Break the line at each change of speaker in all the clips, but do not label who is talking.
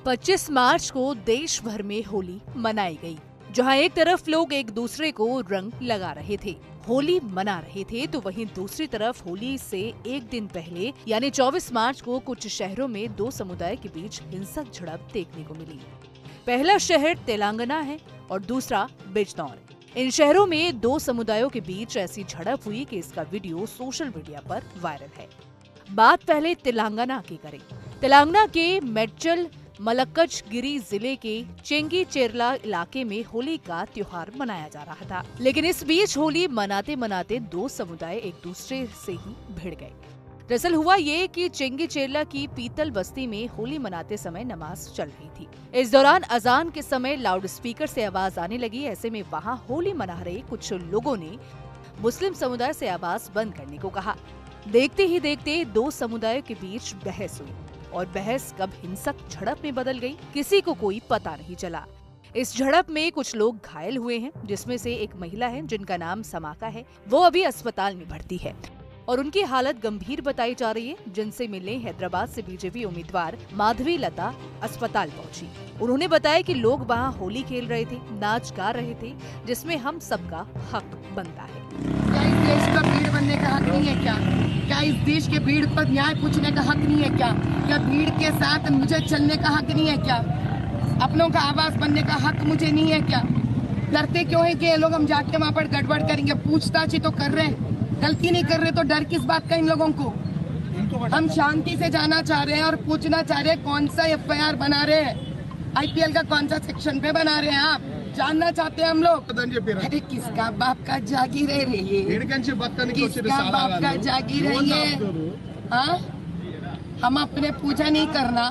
25 मार्च को देश भर में होली मनाई गई, जहां एक तरफ लोग एक दूसरे को रंग लगा रहे थे, होली मना रहे थे, तो वहीं दूसरी तरफ होली से एक दिन पहले यानी 24 मार्च को कुछ शहरों में दो समुदाय के बीच हिंसक झड़प देखने को मिली। पहला शहर तेलंगाना है और दूसरा बिजनौर। इन शहरों में दो समुदायों के बीच ऐसी झड़प हुई कि इसका वीडियो सोशल मीडिया पर वायरल है। बात पहले तेलंगाना की करें। तेलंगाना के मेड्चल मलक्कजगिरी जिले के चेंगीचेरला इलाके में होली का त्योहार मनाया जा रहा था, लेकिन इस बीच होली मनाते मनाते दो समुदाय एक दूसरे से ही भिड़ गए। दरअसल हुआ ये कि चेंगीचेरला की पीतल बस्ती में होली मनाते समय नमाज चल रही थी। इस दौरान अजान के समय लाउड स्पीकर से आवाज आने लगी। ऐसे में वहां होली मना रहे कुछ लोगों ने मुस्लिम समुदाय से आवाज बंद करने को कहा। देखते ही देखते दो समुदायों के बीच बहस हुई और बहस कब हिंसक झड़प में बदल गई, किसी को कोई पता नहीं चला। इस झड़प में कुछ लोग घायल हुए हैं, जिसमें से एक महिला है जिनका नाम समाका है। वो अभी अस्पताल में भर्ती है और उनकी हालत गंभीर बताई जा रही है। जिनसे मिलने हैदराबाद से बीजेपी उम्मीदवार माधवी लता अस्पताल पहुंची। उन्होंने बताया कि लोग वहां होली खेल रहे थे, नाच गा रहे थे, जिसमें हम सबका हक बनता है।
क्या इस देश का भीड़ बनने का हक नहीं है क्या? क्या इस देश के भीड़ पर न्याय पूछने का हक नहीं है क्या? क्या भीड़ के साथ मुझे चलने का हक नहीं है क्या? अपनों का आवाज बनने का हक मुझे नहीं है क्या? डरते क्यों है कि ये लोग हम जाके वहाँ पर गड़बड़ करेंगे? पूछताछ ही तो कर रहे हैं, गलती नहीं कर रहे तो डर किस बात का इन लोगों को? हम शांति से जाना चाह रहे हैं और पूछना चाह रहे हैं कौन सा FIR बना रहे हैं, IPL का कौन सा सेक्शन पे बना रहे हैं, आप जानना चाहते हैं हम लोग। अरे किसका बाप का जागीर है रे ये? किसका बाप का जागीर है ये? हाँ, हम अपने पूजा नहीं करना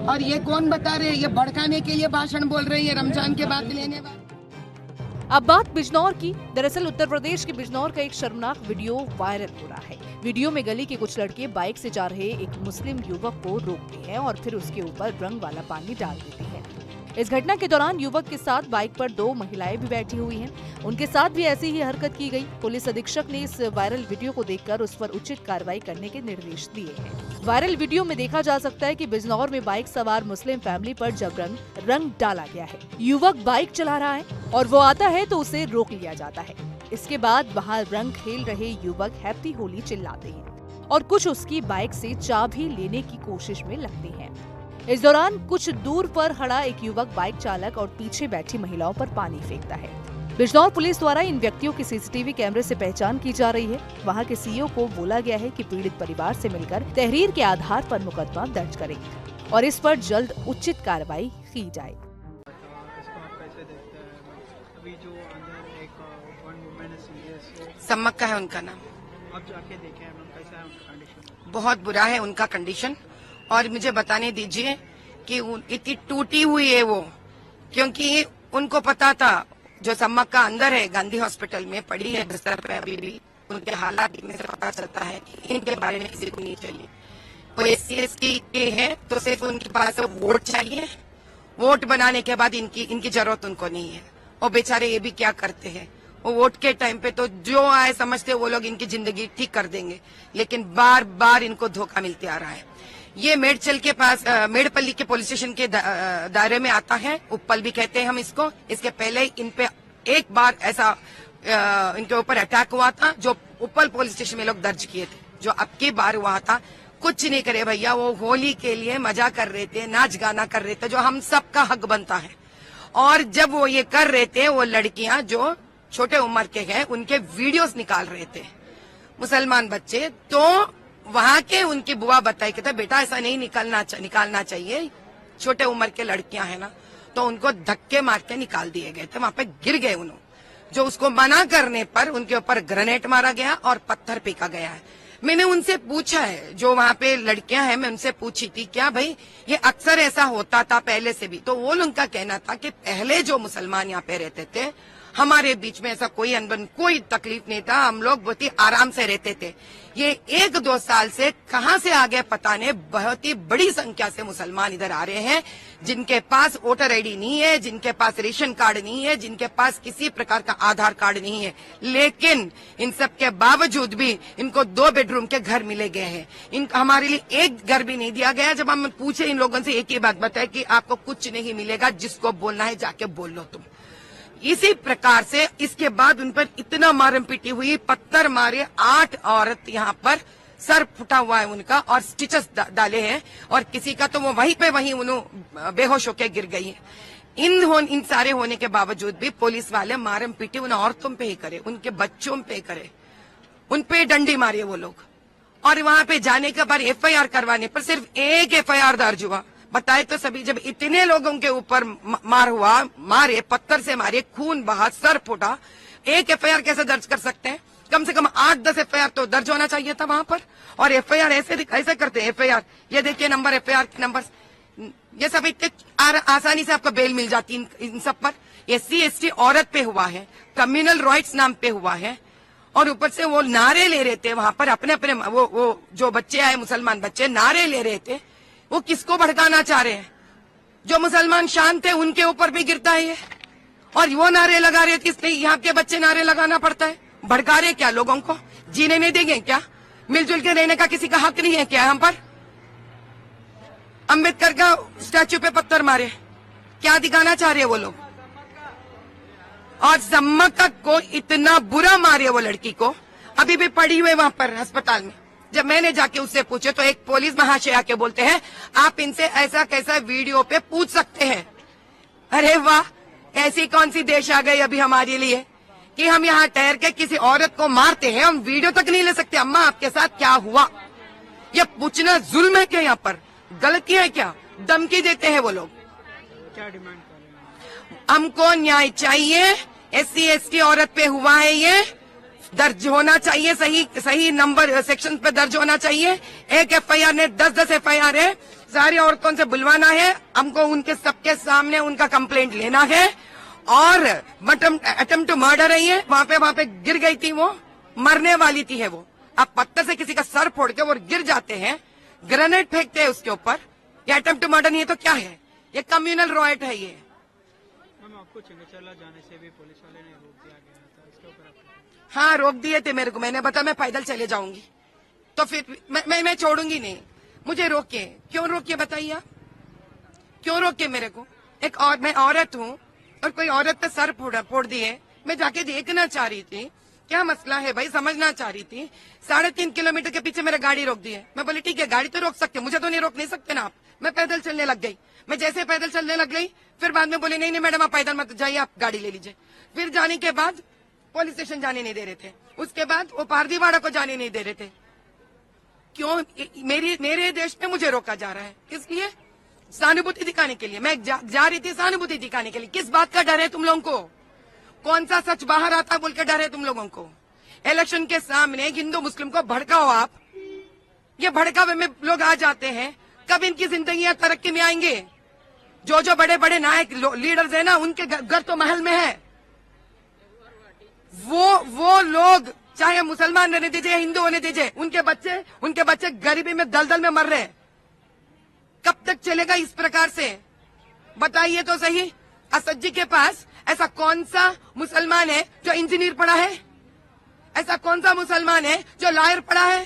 और ये कौन बता रहे हैं? ये भड़काने के लिए भाषण बोल रहे हैं, ये रमजान के बाद लेने वाले।
अब बात बिजनौर की। दरअसल उत्तर प्रदेश के बिजनौर का एक शर्मनाक वीडियो वायरल हो रहा है। वीडियो में गली के कुछ लड़के बाइक से जा रहे एक मुस्लिम युवक को रोकते हैं और फिर उसके ऊपर रंग वाला पानी डाल देते हैं। इस घटना के दौरान युवक के साथ बाइक पर दो महिलाएं भी बैठी हुई हैं। उनके साथ भी ऐसी ही हरकत की गई। पुलिस अधीक्षक ने इस वायरल वीडियो को देखकर उस पर उचित कार्रवाई करने के निर्देश दिए हैं। वायरल वीडियो में देखा जा सकता है कि बिजनौर में बाइक सवार मुस्लिम फैमिली पर जबरन रंग डाला गया है। युवक बाइक चला रहा है और वो आता है तो उसे रोक लिया जाता है। इसके बाद वहाँ रंग खेल रहे युवक हैप्पी होली चिल्लाते हैं और कुछ उसकी बाइक से चाबी लेने की कोशिश में लगते हैं। इस दौरान कुछ दूर पर खड़ा एक युवक बाइक चालक और पीछे बैठी महिलाओं पर पानी फेंकता है। बिजनौर पुलिस द्वारा इन व्यक्तियों की CCTV कैमरे से पहचान की जा रही है। वहां के CEO को बोला गया है कि पीड़ित परिवार से मिलकर तहरीर के आधार पर मुकदमा दर्ज करें और इस पर जल्द उचित कार्रवाई की जाए।
सम्मक्का है उनका नाम।
अब जाके देखे हैं मैम, कैसा है उनका कंडीशन?
बहुत बुरा है उनका कंडीशन और मुझे बताने दीजिए कि इतनी टूटी हुई है वो, क्योंकि उनको पता था जो सम्मक्का अंदर है गांधी हॉस्पिटल में पड़ी है बिस्तर पे, अभी भी उनके हालात देखने से पता चलता है कि इनके बारे में किसी को नहीं चाहिए। वो SC/ST के हैं तो सिर्फ उनके पास वोट चाहिए, वोट बनाने के बाद इनकी जरूरत उनको नहीं है। और बेचारे ये भी क्या करते हैं, वो वोट के टाइम पे तो जो आए समझते वो लोग इनकी जिंदगी ठीक कर देंगे, लेकिन बार बार इनको धोखा मिलते आ रहा है। ये मेडचल के पास मेडपल्ली के पुलिस स्टेशन के दायरे में आता है, उप्पल भी कहते हैं हम इसको। इसके पहले इन पे एक बार ऐसा इनके ऊपर अटैक हुआ था जो उप्पल पुलिस स्टेशन में लोग दर्ज किए थे। जो अब की बार हुआ था कुछ नहीं करे भैया, वो होली के लिए मजा कर रहे थे, नाच गाना कर रहे थे, जो हम सबका हक बनता है। और जब वो ये कर रहे थे, वो लड़कियां जो छोटे उम्र के हैं उनके वीडियोस निकाल रहे थे मुसलमान बच्चे, तो वहां के उनकी बुआ बताई कि बेटा ऐसा नहीं निकालना चाहिए, छोटे उम्र के लड़कियां हैं ना, तो उनको धक्के मार के निकाल दिए गए थे। वहां पे गिर गए उन्होंने, जो उसको मना करने पर उनके ऊपर ग्रेनेड मारा गया और पत्थर फेंका गया है। मैंने उनसे पूछा है, जो वहां पे लड़कियां हैं, मैं उनसे पूछी थी क्या भाई ये अक्सर ऐसा होता था पहले से भी? तो वो उनका कहना था कि पहले जो मुसलमान यहाँ पे रहते थे हमारे बीच में ऐसा कोई अनबन, कोई तकलीफ नहीं था। हम लोग बहुत ही आराम से रहते थे। ये 1-2 साल से कहां से आ गए पता नहीं, बहुत ही बड़ी संख्या से मुसलमान इधर आ रहे हैं, जिनके पास वोटर आईडी नहीं है, जिनके पास रेशन कार्ड नहीं है, जिनके पास किसी प्रकार का आधार कार्ड नहीं है। लेकिन इन सब के बावजूद भी इनको 2 बेडरूम के घर मिले गए हैं। इनको हमारे लिए एक घर भी नहीं दिया गया। जब हम पूछे इन लोगों से, एक ही बात बताए कि आपको कुछ नहीं मिलेगा, जिसको बोलना है जाके बोल लो तुम। इसी प्रकार से इसके बाद उन पर इतना मारम पीटी हुई, पत्थर मारे, 8 औरत यहाँ पर सर फुटा हुआ है उनका और स्टिचेस डाले हैं, और किसी का तो वो वहीं पे वहीं उन्होंने बेहोश होकर गिर गई है। इन सारे होने के बावजूद भी पुलिस वाले मारम पीटी उन औरतों पे ही करे, उनके बच्चों पे करे, उन पे डंडी मारे वो लोग। और वहां पे जाने के बाद FIR करवाने पर सिर्फ एक FIR दर्ज हुआ। बताए तो सभी, जब इतने लोगों के ऊपर मार हुआ, मारे, पत्थर से मारे, खून बहा, सर फूटा, एक FIR कैसे दर्ज कर सकते हैं? कम से कम 8-10 FIR तो दर्ज होना चाहिए था वहां पर। और FIR ऐसे करते हैं। FIR ये देखिए नंबर, FIR के नंबर, ये सब इतने आसानी से आपको बेल मिल जाती इन सब पर। SC ST औरत पे हुआ है, कम्युनल राइट्स नाम पे हुआ है, और ऊपर से वो नारे ले रहे थे वहां पर अपने अपने, वो जो बच्चे आए मुसलमान बच्चे नारे ले रहे थे। वो किसको भड़काना चाह रहे हैं? जो मुसलमान शांत थे उनके ऊपर भी गिरता है ये, और वो नारे लगा रहे थे, इसलिए यहाँ के बच्चे नारे लगाना पड़ता है। भड़का रहे क्या लोगों को? जीने नहीं देंगे क्या? मिलजुल के रहने का किसी का हक नहीं है क्या? हम पर अम्बेडकर का स्टैचू पे पत्थर मारे, क्या दिखाना चाह रहे हैं वो लोग? और सम्मका को इतना बुरा मारे वो लड़की को, अभी भी पड़ी हुई वहां पर अस्पताल में। जब मैंने जाके उससे पूछे तो एक पुलिस महाशय आके बोलते हैं, आप इनसे ऐसा कैसा वीडियो पे पूछ सकते हैं। अरे वाह, ऐसी कौन सी देश आ गई अभी हमारे लिए कि हम यहाँ ठहर के किसी औरत को मारते हैं, हम वीडियो तक नहीं ले सकते। अम्मा आपके साथ क्या हुआ? ये पूछना जुल्म है क्या? यहाँ पर गलती है क्या? धमकी देते हैं वो लोग।
क्या डिमांड कर रहे हैं?
हमको न्याय चाहिए। SC ST औरत पे हुआ है, ये दर्ज होना चाहिए, सही नंबर सेक्शन पे दर्ज होना चाहिए। एक FIR ने 10-10 FIR है, सारी औरतों से बुलवाना है, हमको उनके सबके सामने उनका कंप्लेंट लेना है। और अटेम्प्ट टू मर्डर है ये, वहां पे गिर गई थी, वो मरने वाली थी है वो। आप पत्थर से किसी का सर फोड़ के वो गिर जाते हैं, ग्रेनेड फेंकते हैं उसके ऊपर। ये अटेम्प्ट टू मर्डर नहीं है तो क्या है? ये कम्युनल राइट है ये।
मैम आपको चिंगचला जाने से भी पुलिस वाले ने रोक दिया गया था, इसके ऊपर आपको?
हाँ, रोक दिए थे मेरे को। मैंने बताया मैं पैदल चले जाऊंगी, तो फिर मैं छोड़ूंगी नहीं। मुझे रोके क्यों? रोके बताइए आप, क्यों रोके मेरे को? मैं औरत हूँ और कोई औरत पे सर फोड़ दिए। मैं जाके देखना चाह रही थी क्या मसला है भाई, समझना चाह रही थी। 3.5 किलोमीटर के पीछे मेरे गाड़ी रोक दी है। मैं बोली ठीक है, गाड़ी तो रोक सकते, मुझे तो नहीं रोक नहीं सकते ना आप। मैं पैदल चलने लग गई। मैं जैसे पैदल चलने लग गई, फिर बाद में बोले नहीं मैडम आप पैदल मत जाइए, आप गाड़ी ले लीजिए। फिर जाने के बाद पुलिस स्टेशन जाने नहीं दे रहे थे, उसके बाद वो पारदीवाड़ा को जाने नहीं दे रहे थे। क्यों? मेरे देश में मुझे रोका जा रहा है, इसलिए सहानुभूति दिखाने के लिए। मैं जा रही थी सहानुभूति दिखाने के लिए। किस बात का डर है तुम लोगों को? कौन सा सच बाहर आता बोल के डर है तुम लोगों को? इलेक्शन के सामने हिंदू मुस्लिम को भड़काओ आप, ये भड़कावे में लोग आ जाते हैं। कब इनकी जिंदगियां तरक्की में आएंगे? जो बड़े बड़े नायक लीडर्स है ना, उनके घर तो महल में है। वो लोग चाहे मुसलमान रहने दीजिए या हिंदू होने दीजिए, उनके बच्चे गरीबी में दलदल में मर रहे हैं। कब तक चलेगा इस प्रकार से? बताइए तो सही। असद जी के पास ऐसा कौन सा मुसलमान है जो इंजीनियर पढ़ा है? ऐसा कौन सा मुसलमान है जो लॉयर पढ़ा है?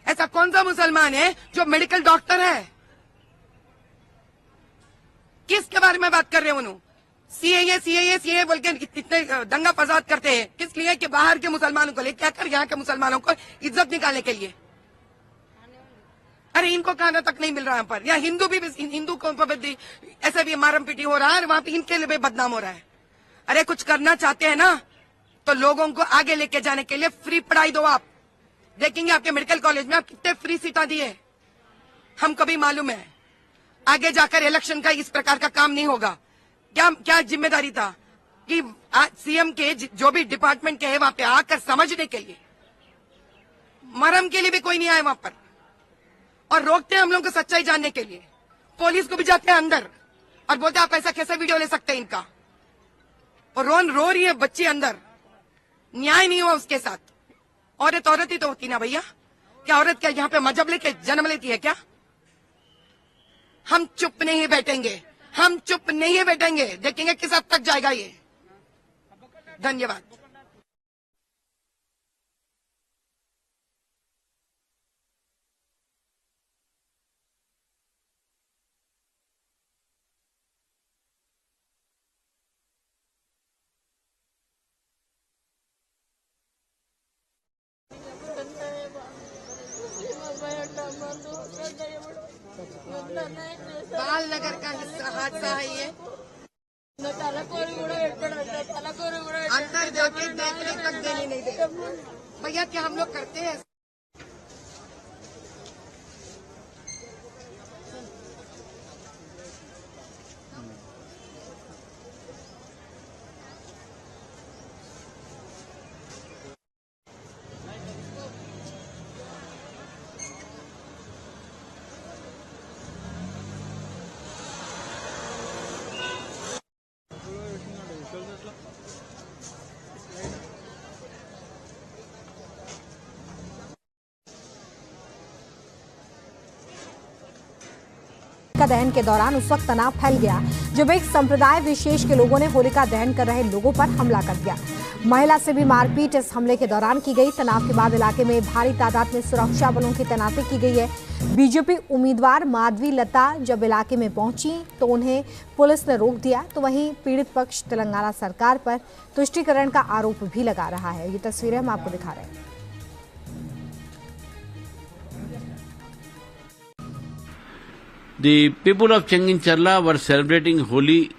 ऐसा कौन सा मुसलमान है जो मेडिकल डॉक्टर है? किसके बारे में बात कर रहे हैं उन्होंने? CAA बोल के इतने दंगा फसाद करते हैं किस लिए? कि बाहर के मुसलमानों को लेकर आकर यहाँ के मुसलमानों को इज्जत निकालने के लिए। अरे इनको खाना तक नहीं मिल रहा है यहाँ पर। या हिंदू को ऐसे भी मारम पीटी हो रहा है, वहां पे इनके लिए भी बदनाम हो रहा है। अरे कुछ करना चाहते हैं ना तो लोगों को आगे लेके जाने के लिए फ्री पढ़ाई दो। आप देखेंगे आपके मेडिकल कॉलेज में आप कितने फ्री सीटा दिए, हमको भी मालूम है। आगे जाकर इलेक्शन का इस प्रकार का काम नहीं होगा। क्या जिम्मेदारी था कि CM के जो भी डिपार्टमेंट के है वहां पे आकर समझने के लिए, मरम के लिए भी कोई नहीं आया वहां पर, और रोकते हैं हम लोग को सच्चाई जानने के लिए। पुलिस को भी जाते हैं अंदर और बोलते हैं आप ऐसा कैसा वीडियो ले सकते हैं इनका। और रोन रो रही है बच्ची अंदर, न्याय नहीं हुआ उसके साथ। औरत औरत ही तो होती ना भैया, क्या औरत क्या यहाँ पे मजहब लेके जन्म लेती है क्या? हम चुप नहीं बैठेंगे, हम चुप नहीं बैठेंगे, देखेंगे किस हद तक जाएगा ये। धन्यवाद। बाल नगर का हादसा है ये। अंदर जाके देखने तक देने नहीं दे भैया, क्या हम लोग करते हैं?
होलिका दहन के दौरान उस वक्त तनाव फैल गया जब एक संप्रदाय विशेष के लोगों ने होलिका दहन कर रहे लोगों पर हमला कर दिया। महिला से भी मारपीट इस हमले के दौरान की गई। तनाव के बाद इलाके में भारी तादाद में सुरक्षा बलों की तैनाती की गई है। बीजेपी उम्मीदवार माधवी लता जब इलाके में पहुंची तो उन्हें पुलिस ने रोक दिया, तो वहीं पीड़ित पक्ष तेलंगाना सरकार पर तुष्टीकरण का आरोप भी लगा रहा है। ये तस्वीरें हम आपको दिखा रहे हैं।
The people of Chengincharla were celebrating Holi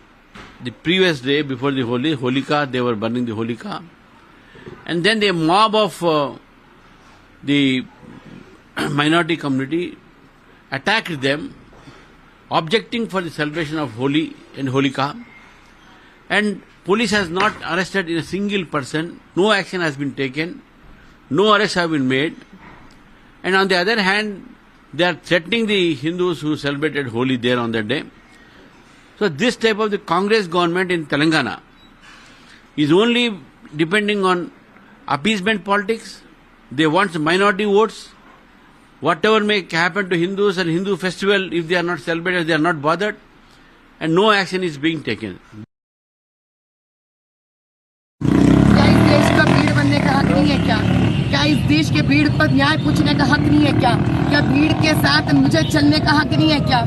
the previous day before the Holi, Holika, they were burning the Holika. And then the mob of the minority community attacked them, objecting for the celebration of Holi and Holika. And police has not arrested a single person, no action has been taken, no arrests have been made. And on the other hand, they are threatening the Hindus who celebrated Holi there on that day. So this type of the Congress government in Telangana is only depending on appeasement politics. They want minority votes. Whatever may happen to Hindus and Hindu festival, if they are not celebrated, they are not bothered. And no action is being taken.
क्या इस देश का भीड़ बनने का हक नहीं है क्या? क्या इस देश के भीड़ पर न्याय पूछने का हक नहीं है क्या? क्या भीड़ के साथ मुझे चलने का हक नहीं है क्या?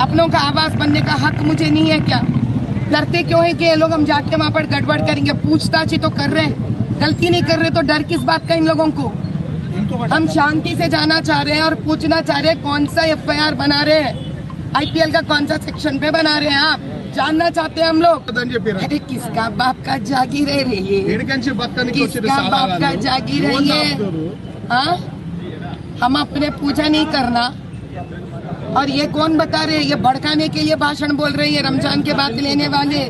अपनों का आवाज बनने का हक मुझे नहीं है क्या? डरते क्यों है कि ये लोग हम जाके वहाँ पर गड़बड़ करेंगे? पूछताछ ही तो कर रहे हैं, गलती नहीं कर रहे तो डर किस बात का इन लोगों को? हम शांति से जाना चाह रहे हैं और पूछना चाह रहे हैं कौन सा एफआईआर बना रहे हैं, आईपीएल का कौन सा सेक्शन पे बना रहे हैं, आप जानना चाहते हैं हम लोग। अरे किसका बाप का जागीर है रे ये? किसका बाप का जागीर है ये? हाँ, हम अपने पूजा नहीं करना और ये कौन बता रहे हैं? ये भड़काने के लिए भाषण बोल रहे हैं, ये रमजान के बाद लेने वाले।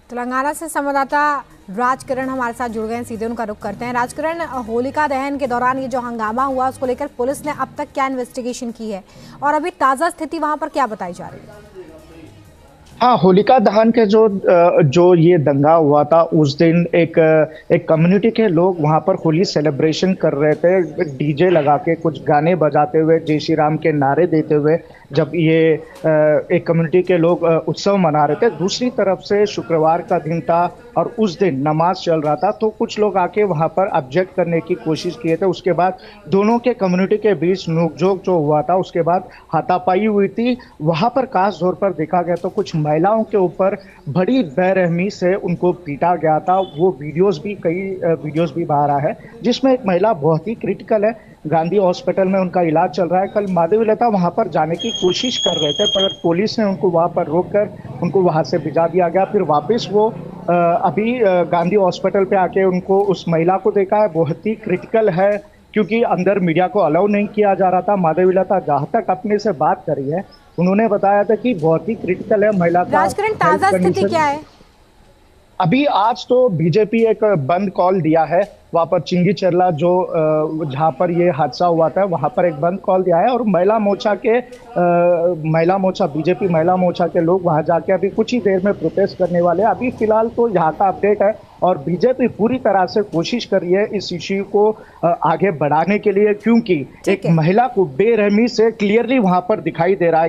तेलंगाना से संवाददाता राजकिरण हमारे साथ जुड़ गए हैं, सीधे उनका रुख करते हैं। राजकिरण, होलिका दहन के दौरान ये जो हंगामा हुआ उसको लेकर पुलिस ने अब तक क्या इन्वेस्टिगेशन की है और अभी ताजा स्थिति वहां पर क्या बताई जा रही है?
हाँ, होलिका दहन के जो ये दंगा हुआ था उस दिन एक कम्युनिटी के लोग वहां पर होली सेलिब्रेशन कर रहे थे, डीजे लगा के कुछ गाने बजाते हुए, जय श्री राम के नारे देते हुए, जब ये एक कम्युनिटी के लोग उत्सव मना रहे थे। दूसरी तरफ से शुक्रवार का दिन था और उस दिन नमाज चल रहा था, तो कुछ लोग आके वहां पर ऑब्जेक्ट करने की कोशिश किए थे। उसके बाद दोनों के कम्युनिटी के बीच नोकझोंक जो हुआ था, उसके बाद हाथापाई हुई थी। वहां पर खास तौर पर देखा गया तो कुछ महिलाओं के ऊपर बड़ी बेरहमी से उनको पीटा गया था। वो कई वीडियोस भी बाहर आए हैं जिसमें एक महिला बहुत ही क्रिटिकल है, गांधी हॉस्पिटल में उनका इलाज चल रहा है। कल माधवी लता वहां पर जाने की कोशिश कर रहे थे पर पुलिस ने उनको वहां पर रोककर उनको वहां से भिजा दिया गया। फिर वापस वो अभी गांधी हॉस्पिटल पे आके उनको उस महिला को देखा है, बहुत ही क्रिटिकल है क्योंकि अंदर मीडिया को अलाउ नहीं किया जा रहा था। माधवी लता जहां तक अपने से बात करी है उन्होंने बताया था कि बहुत ही क्रिटिकल है महिला का।
राजकिरण, ताजा स्थिति क्या है?
अभी आज तो बीजेपी एक बंद कॉल दिया है वहाँ पर चिंगी चरला जो जहाँ पर ये हादसा हुआ था वहाँ पर एक बंद कॉल दिया है और महिला मोर्चा बीजेपी महिला मोर्चा के लोग वहाँ जाके अभी कुछ ही देर में प्रोटेस्ट करने वाले हैं। अभी फिलहाल तो यहाँ का अपडेट है और बीजेपी पूरी तरह से कोशिश कर रही है इस इश्यू को आगे बढ़ाने के लिए, क्योंकि एक महिला को बेरहमी से क्लियरली वहाँ पर दिखाई दे रहा है